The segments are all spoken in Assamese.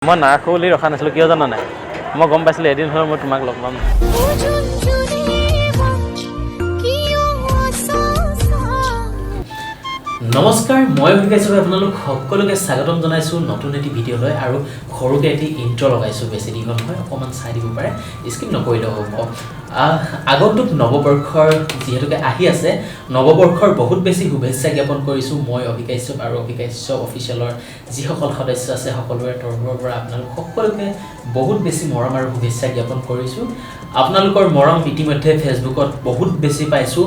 মই নাৰাখো বুলি ৰখা নাছিলোঁ কিয় জানা নাই মই গম পাইছিলোঁ এদিন হ'লেও মই তোমাক লগ পাম নমস্কাৰ মই অভিকাইছোঁ আপোনালোক সকলোকে স্বাগতম জনাইছোঁ নতুন এটি ভিডিঅ'লৈ আৰু সৰুকৈ এটি ইণ্ট্ৰ লগাইছোঁ বেছি দীঘল নহয় অকণমান চাই দিব পাৰে স্কিপ নকৰিলেও হ'ব আগন্তুক নৱবৰ্ষৰ যিহেতুকে আহি আছে নৱবৰ্ষৰ বহুত বেছি শুভেচ্ছা জ্ঞাপন কৰিছোঁ মই অভিকাশ্যপ আৰু অভিকাশ্যপ অফিচিয়েলৰ যিসকল সদস্য আছে সকলোৰে তৰফৰ পৰা আপোনালোক সকলোকে বহুত বেছি মৰম আৰু শুভেচ্ছা জ্ঞাপন কৰিছোঁ আপোনালোকৰ মৰম ইতিমধ্যে ফেচবুকত বহুত বেছি পাইছোঁ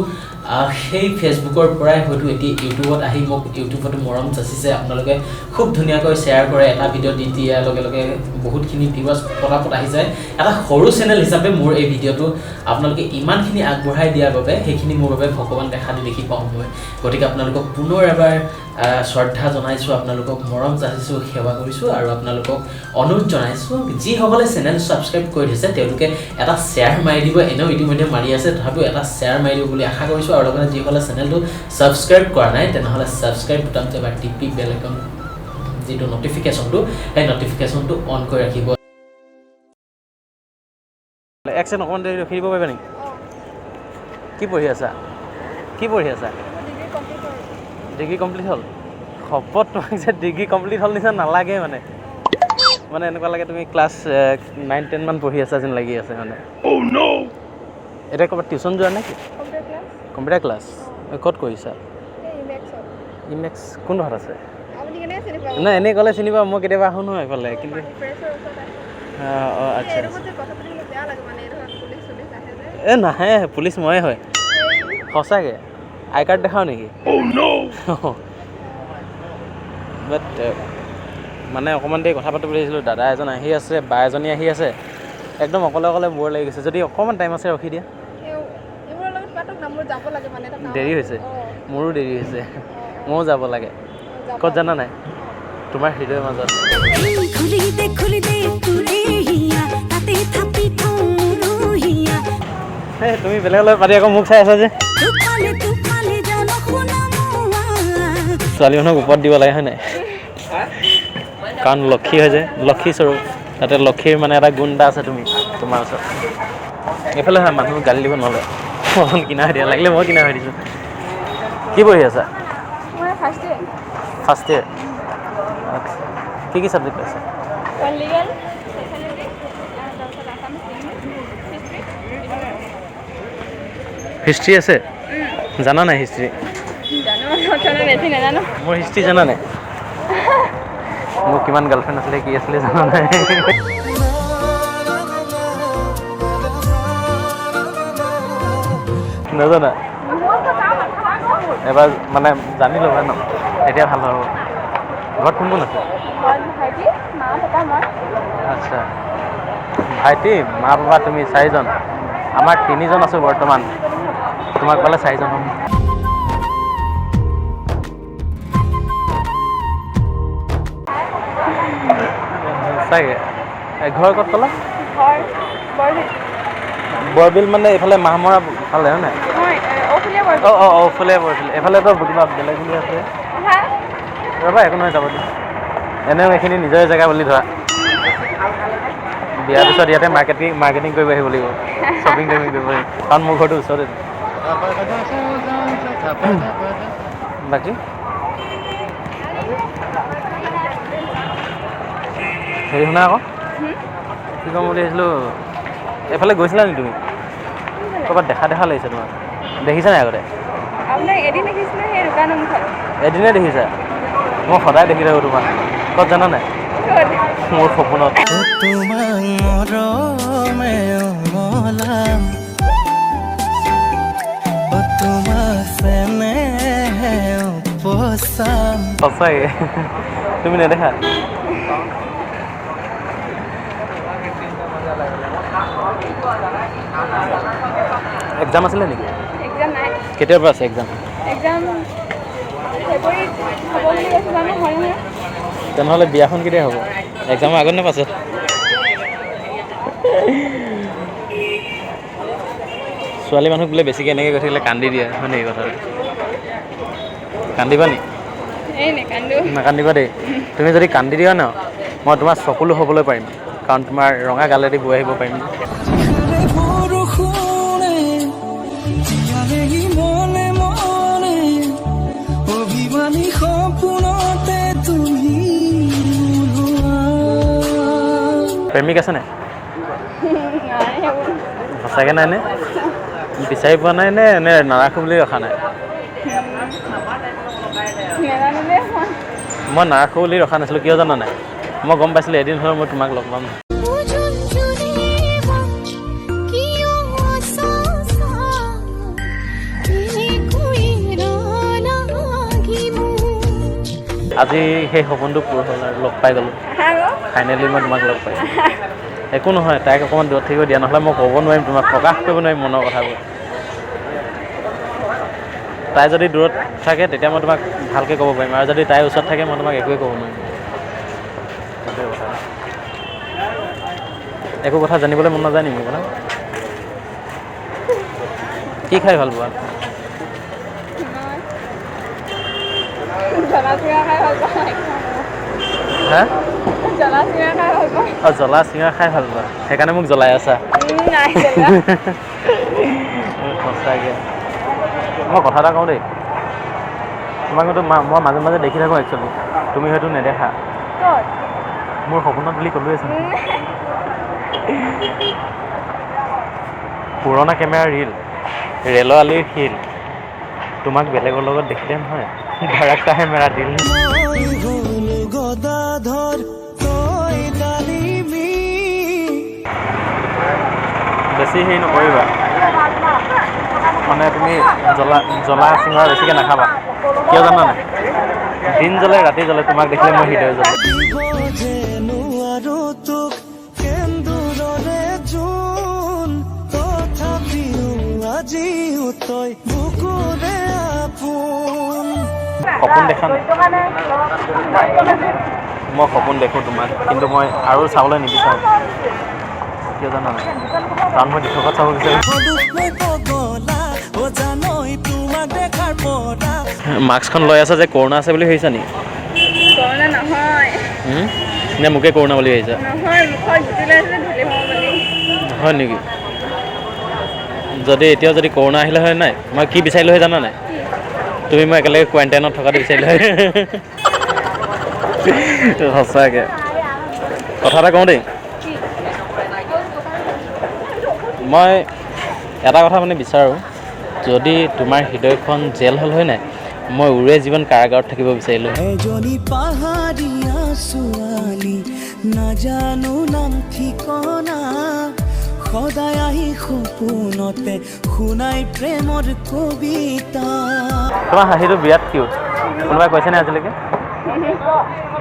সেই ফেচবুকৰ পৰাই হয়তো এতিয়া ইউটিউবত আহি মোক ইউটিউবতো মৰম যাচিছে আপোনালোকে খুব ধুনীয়াকৈ শ্বেয়াৰ কৰে এটা ভিডিঅ' দি দিয়াৰ লগে লগে বহুতখিনি ভিউৱাৰ্ছ পটাপট আহি যায় এটা সৰু চেনেল হিচাপে মোৰ এই ভিডিঅ'টো আপোনালোকে ইমানখিনি আগবঢ়াই দিয়াৰ বাবে সেইখিনি মোৰ বাবে ভগৱান দেখা দি দেখি পাওঁ মই গতিকে আপোনালোকক পুনৰ এবাৰ শ্ৰদ্ধা জনাইছোঁ আপোনালোকক মৰম যাচিছোঁ সেৱা কৰিছোঁ আৰু আপোনালোকক অনুৰোধ জনাইছোঁ যিসকলে চেনেল ছাবস্ক্ৰাইব কৰি থৈছে তেওঁলোকে এটা শ্বেয়াৰ মাৰি দিব এনেও ইতিমধ্যে মাৰি আছে তথাপিও এটা শ্বেয়াৰ মাৰি দিব বুলি আশা কৰিছোঁ আৰু লগতে যিসকলে চেনেলটো ছাবস্ক্ৰাইব কৰা নাই তেনেহ'লে ছাবস্ক্ৰাইব বুটামটো এবাৰ টিপি বেল আইকন যিটো নটিফিকেশ্যনটো সেই নটিফিকেশ্যনটো অন কৰি ৰাখিব এক ছেকেণ্ড অকণমান দেৰি ৰখি দিব পাৰিবা নেকি কি পঢ়ি আছা ডিগ্ৰী কমপ্লিট হ'ল শপত তোমাক যে ডিগ্ৰী কমপ্লিট হ'ল নিচিনা নালাগে মানে এনেকুৱা লাগে তুমি ক্লাছ 9-10 মান পঢ়ি আছা যেন লাগি আছে মানে এতিয়া ক'ৰবাত টিউশ্যন যোৱা নে কি কম্পিউটাৰ ক্লাছ ক'ত কৰিছা ইমেক্স কোনডোখৰত আছে নাই এনেই ক'লে চিনি পাওঁ মই কেতিয়াবা আহোঁ নহয় এইফালে কিন্তু আচ্ছা এই নাহে পুলিচ ময়ে হয় সঁচাকৈ আই কাৰ্ড দেখাওঁ নেকি বাট মানে অকণমান দেৰি কথা পাতিব লাগিছিলোঁ দাদা এজন আহি আছে বা এজনী আহি আছে একদম অকলে ব'ৰ লাগি গৈছে যদি অকণমান টাইম আছে ৰখি দিয়া দেৰি হৈছে মোৰো দেৰি হৈছে ময়ো যাব লাগে ক'ত জানা নাই তোমাৰ হৃদয়ৰ মাজত তুমি বেলেগৰ লগত পাতি আকৌ মোক চাই আছা যে ছোৱালী মানুহক ওপৰত দিব লাগে হয় নাই কাৰণ লক্ষী হয় যে লক্ষী স্বৰূপ তাতে লক্ষীৰ মানে এটা গুণ এটা আছে তোমাৰ ওচৰত এইফালে হয় মানুহ গালি দিব নহ'লে অকণ কিনা হৈ দিয়া লাগিলে মই কিনা হৈ দিছোঁ কি পঢ়ি আছা ফাৰ্ষ্ট ইয়েৰ আচ্ছা কি ছাবজেক্ট আছে হিষ্ট্ৰী আছে জানা নাই হিষ্ট্ৰী মোৰ হিষ্ট্ৰী জানা নাই মোৰ কিমান গাৰ্লফ্ৰেণ্ড আছিলে কি আছিলে জানা নাই নাজানা এবাৰ মানে জানি ল'বা ন এতিয়া ভাল হ'ব ঘৰত কোন আছে আচ্ছা ভাইটি মা পাপা তুমি 4জন আমাৰ 3জন আছোঁ বৰ্তমান তোমাক পালে 4জন হ'ম সঁচাকৈ ঘৰ ক'ত ক'লা বৰবিল মানে এইফালে মাহমৰা ফালে হয় নাই ঔফুলীয়া বৰবিল এইফালেতো কিবা বেলেগ বুলি আছে ৰ'বা একো নহয় যাব দিয়া এনেও এইখিনি নিজৰে জেগা বুলি ধৰা বিয়াৰ পিছত ইয়াতে মাৰ্কেটিং কৰিব আহিব লাগিব শ্বপিং কৰিব লাগিব কাৰণ মোৰ ঘৰটো ওচৰতে বাকী হেৰি শুনা আকৌ কি ক'ম বুলি ভাবিছিলোঁ এইফালে গৈছিলা নেকি তুমি ক'ৰবাত দেখা লাগিছে তোমাক দেখিছা নাই আগতে এদিনে দেখিছা মই সদায় দেখি থাকোঁ তোমাক ক'ত জানা নাই মোৰ সপোনত সঁচাকৈ তুমি নেদেখা এক্সাম আছিলে নেকি কেতিয়াৰ পৰা আছে এক্সাম তেনেহ'লে বিয়াখন কেতিয়া হ'ব এক্সামৰ আগত নে পাছত ছোৱালী মানুহ বোলে বেছিকৈ এনেকৈ গৈ থাকিলে কান্দি দিয়ে হয় নেকি কথাটো কান্দিবা নি নাকান্দিবা দেই তুমি যদি কান্দি দিয়া ন মই তোমাৰ চকুলো হ'বলৈ পাৰিম কাৰণ তোমাৰ ৰঙা গালেদি বৈ আহিব পাৰিম প্ৰেমিক আছে নাই সঁচাকৈ নাই নে বিচাৰি পোৱা নাই নে নে নাৰাখোঁ বুলি ৰখা নাই মই নাৰাখোঁ বুলি ৰখা নাছিলোঁ কিয় জানা নাই মই গম পাইছিলোঁ এদিন হ'লেও মই তোমাক লগ পাম আজি সেই সপোনটো পূৰ হ'ল আৰু লগ পাই গ'লোঁ ফাইনেলি মই তোমাক লগ পাইছোঁ একো নহয় তাইক অকণমান দূৰত থাকিব দিয়া নহ'লে মই ক'ব নোৱাৰিম তোমাক প্ৰকাশ কৰিব নোৱাৰিম মনৰ কথাবোৰ তাই যদি দূৰত থাকে তেতিয়া মই তোমাক ভালকৈ ক'ব পাৰিম আৰু যদি তাইৰ ওচৰত থাকে মই তোমাক একোৱে ক'ব নোৱাৰিম সেইটোৱে কথা একো কথা জানিবলৈ মন নাযায় নেকি মানে কি খাই ভাল পোৱা হা অঁ জ্বলা চিঙৰা খাই ভাল পোৱা সেইকাৰণে মোক জ্বলাই আছা সঁচাকৈ মই কথা এটা কওঁ দেই তোমাক হয়তো মই মাজে মাজে দেখি থাকোঁ একচুৱেলি তুমি হয়তো নেদেখা মোৰ সপোনত বুলি ক'লোৱেচোন পুৰণা কেমেৰাৰ ৰেলৰ আলিৰ শিল তোমাক বেলেগৰ লগত দেখিলে নহয় ধাৰাক্তাহে মেৰা দিল বেছি হেৰি নকৰিবা মানে তুমি জ্বলা চিঙৰা বেছিকৈ নাখাবা কিয় জানা নাই দিন জ্বলে ৰাতি জ্বলে তোমাক দেখিলে মই হৃদয় জ্বলে সপোন দেখা নাই মই সপোন দেখোঁ তোমাক কিন্তু মই আৰু চাবলৈ নিবিচাৰোঁ কিয় জানা নাই কাৰণ মই দিশত চাব বিচাৰোঁ মাস্কখন লৈ আছা যে কৰোণা আছে বুলি ভাবিছা নেকি কৰোণা নহয় নে মোকে কৰোণা বুলি ভাবিছা হয় নেকি যদি এতিয়াও যদি কৰোণা আহিলে হয় নাই মই কি বিচাৰিলোঁ হয় জানা নাই তুমি মই একেলগে কোৱাৰেণ্টাইনত থকাটো বিচাৰিলোঁ হয় সঁচাকৈ কথা এটা কওঁ দেই মই এটা কথা মানে বিচাৰোঁ যদি তোমাৰ হৃদয়খন জেল হ'ল হয় নাই মই উৰে জীৱন কাৰাগাৰত থাকিব বিচাৰিলোঁ এজনী পাহাৰীয়া ছোৱালী নাজানো নাম ঠিকনা সদায় আহি সপোনতে শুনাই প্ৰেমৰ কবিতা তোমাৰ হাঁহিটো বিৰাট কিউট কোনোবাই কৈছেনে আজিলৈকে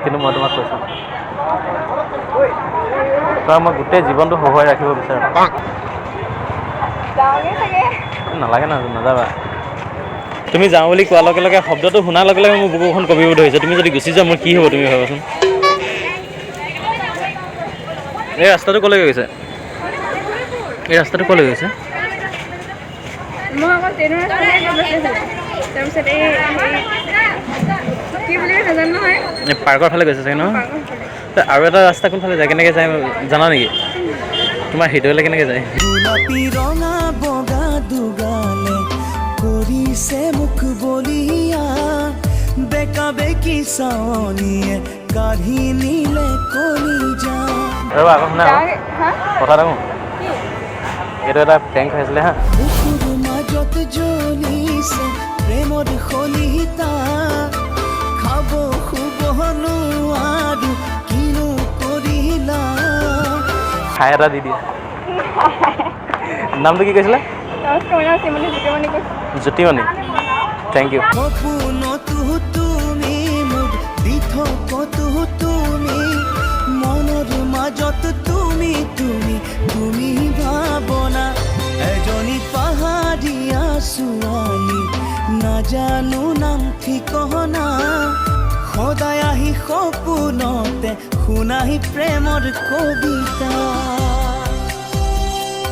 কিন্তু মই তোমাক কৈছোঁ তোমাৰ মই গোটেই জীৱনটো হহুৱাই ৰাখিব বিচাৰোঁ নালাগে নাযাবা তুমি যাওঁ বুলি কোৱাৰ লগে লগে শব্দটো শুনাৰ লগে লগে মোৰ বুকুখন কঁপিব ধৰিছে তুমি যদি গুচি যোৱা মোৰ কি হ'ব তুমি ভাবাচোন এই ৰাস্তাটো ক'লৈ গৈছে এই ৰাস্তাটো ক'লৈ গৈছে পাৰ্কৰ ফালে গৈছে চাগে ন আৰু এটা ৰাস্তা কোনফালে যায় কেনেকৈ যায় জানা নেকি তোমাৰ হৃদয়লৈ কেনেকৈ যায় গোলাপী ৰঙা বগা দুগালে কৰিছে মুখ বলিয়া বেকা বেকি চাৱনীয়ে কাঢ়ি নিলে কলিজা ৰ'বা আকৌ শুনা কথা এটা কওঁ এইটো এটা প্ৰেংক হৈছিলে হা বুকুৰ মাজত জ্বলিছে প্ৰেমৰ শলিতা খাব শুব নোৱাৰো কিনো কৰিলা খাই এটা দি দিয়া নামটো কি কৈছিলে জ্যোতিমণি থেংক ইউ সপোনতো তুমি মোক দি থকতো তুমি মনৰ মাজত তুমি তুমি তুমি ভাৱনা এজনী পাহাৰীয়া ছোৱালী নাজানো নাম ঠিকনা সদায় আহি সপোনতে শুনাই প্ৰেমৰ কবিতা